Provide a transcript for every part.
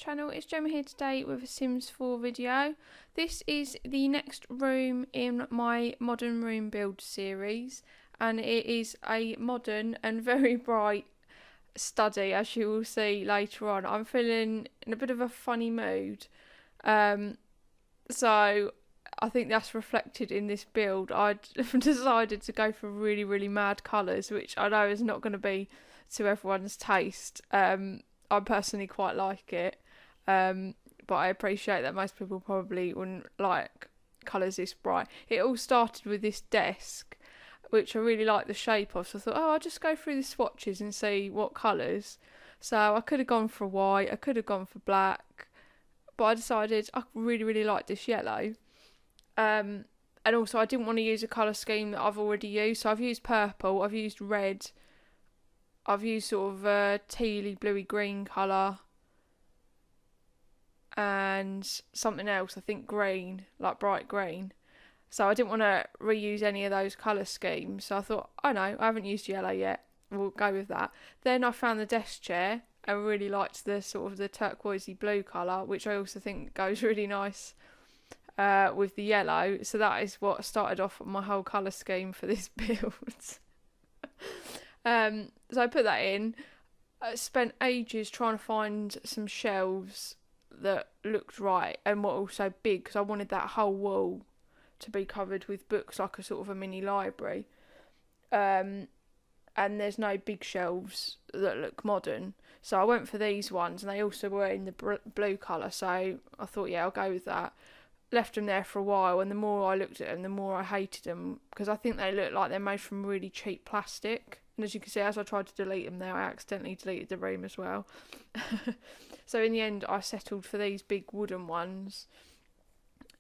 channel. It's Gemma here today with a Sims 4 video. This is the next room in my modern room build series, and it is a modern and very bright study, as you will see later on. I'm feeling in a bit of a funny mood, so I think that's reflected in this build. I decided to go for really mad colours, which I know is not going to be to everyone's taste. I personally quite like it, but I appreciate that most people probably wouldn't like colours this bright. It all started with this desk, which I really like the shape of, so I thought, I'll just go through the swatches and see what colours. So I could have gone for white, I could have gone for black, but I decided I really like this yellow. And also I didn't want to use a colour scheme that I've already used, so I've used purple, I've used red, I've used sort of a tealy bluey green colour, and something else, I think green, like bright green. So I didn't want to reuse any of those colour schemes, so I thought, I haven't used yellow yet, we'll go with that. Then I found the desk chair and really liked the sort of the turquoisey blue colour, which I also think goes really nice with the yellow. So that is what started off my whole colour scheme for this build. So I put that in. I spent ages trying to find some shelves that looked right and were also big, because I wanted that whole wall to be covered with books, like a sort of a mini library. And there's no big shelves that look modern, so I went for these ones, and they also were in the blue colour, so I thought, yeah, I'll go with that. Left them there for a while, and the more I looked at them, the more I hated them, because I think they look like they're made from really cheap plastic. And as you can see, as I tried to delete them there, I accidentally deleted the room as well. So in the end, I settled for these big wooden ones.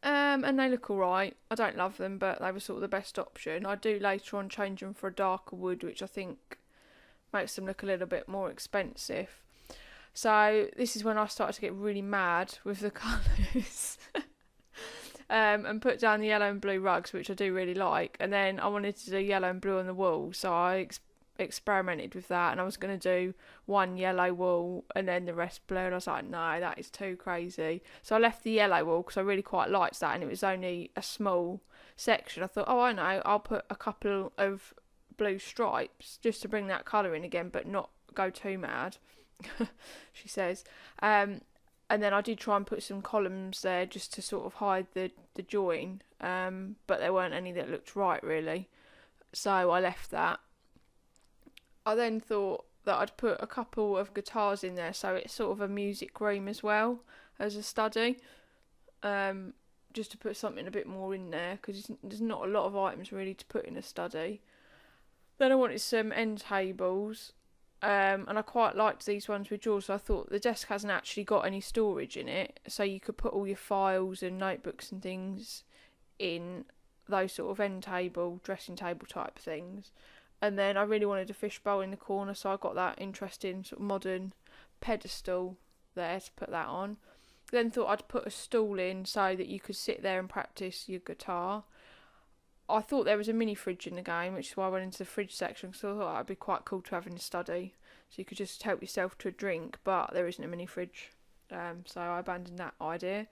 And they look alright. I don't love them, but they were sort of the best option. I do later on change them for a darker wood, which I think makes them look a little bit more expensive. So this is when I started to get really mad with the colours. And put down the yellow and blue rugs, which I do really like. And then I wanted to do yellow and blue on the wall, so I experimented with that, and I was going to do one yellow wall and then the rest blue, and I was like, no, that is too crazy. So I left the yellow wall because I really quite liked that, and it was only a small section. I thought, I'll put a couple of blue stripes just to bring that colour in again, but not go too mad, she says. And then I did try and put some columns there just to sort of hide the join, but there weren't any that looked right really, so I left that. I then thought that I'd put a couple of guitars in there, so it's sort of a music room as well as a study, just to put something a bit more in there, because there's not a lot of items really to put in a study. Then I wanted some end tables, and I quite liked these ones with drawers, so I thought the desk hasn't actually got any storage in it, so you could put all your files and notebooks and things in those sort of end table, dressing table type things. And then I really wanted a fishbowl in the corner, so I got that interesting sort of modern pedestal there to put that on. Then thought I'd put a stool in so that you could sit there and practice your guitar. I thought there was a mini fridge in the game, which is why I went into the fridge section, because I thought that'd be quite cool to have in a study, so you could just help yourself to a drink, but there isn't a mini fridge, so I abandoned that idea.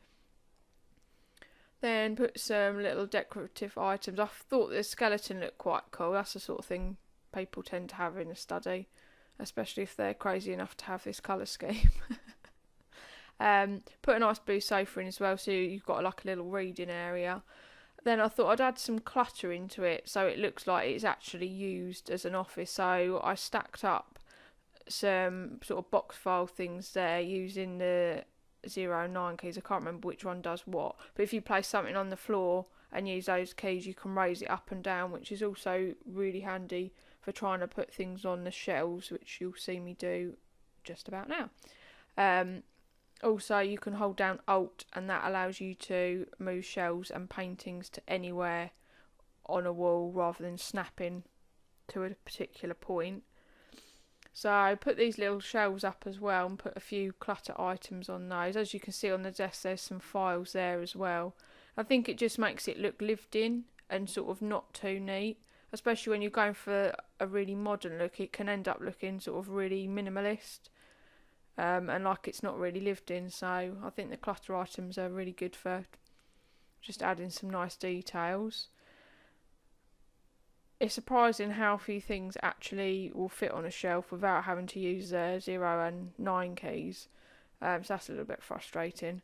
Then put some little decorative items. I thought the skeleton looked quite cool. That's the sort of thing people tend to have in a study, especially if they're crazy enough to have this colour scheme. Put a nice blue sofa in as well, so you've got like a little reading area. Then I thought I'd add some clutter into it, so it looks like it's actually used as an office. So I stacked up some sort of box file things there using the 0 and 9 keys. I can't remember which one does what, but if you place something on the floor and use those keys, you can raise it up and down, which is also really handy for trying to put things on the shelves, which you'll see me do just about now. Also, you can hold down Alt, and that allows you to move shelves and paintings to anywhere on a wall rather than snapping to a particular point. So I put these little shelves up as well and put a few clutter items on those. As you can see on the desk, there's some files there as well. I think it just makes it look lived in and sort of not too neat, especially when you're going for a really modern look. It can end up looking sort of really minimalist. and like it's not really lived in. So I think the clutter items are really good for just adding some nice details. It's surprising how few things actually will fit on a shelf without having to use the 0 and 9 keys. So that's a little bit frustrating.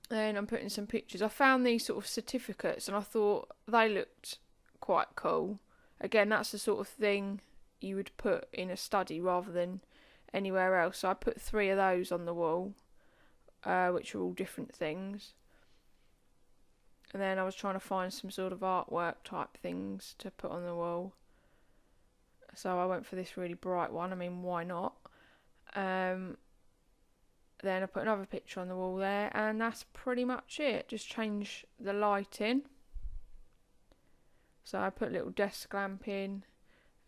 Then I'm putting some pictures. I found these sort of certificates and I thought they looked quite cool. Again, that's the sort of thing you would put in a study rather than anywhere else. So I put 3 of those on the wall, which are all different things. And then I was trying to find some sort of artwork type things to put on the wall. So I went for this really bright one. I mean, why not? Then I put another picture on the wall there, and that's pretty much it. Just change the lighting. So I put a little desk lamp in,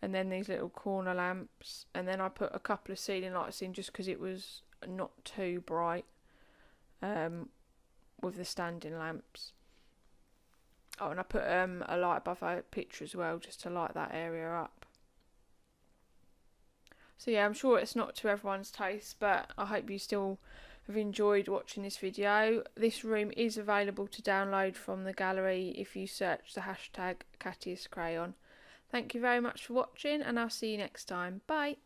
and then these little corner lamps, and then I put a couple of ceiling lights in just because it was not too bright with the standing lamps. Oh, and I put a light above a picture as well, just to light that area up. So yeah, I'm sure it's not to everyone's taste, but I hope you still have enjoyed watching this video. This room is available to download from the gallery if you search the hashtag Catius Crayon. Thank you very much for watching, and I'll see you next time. Bye!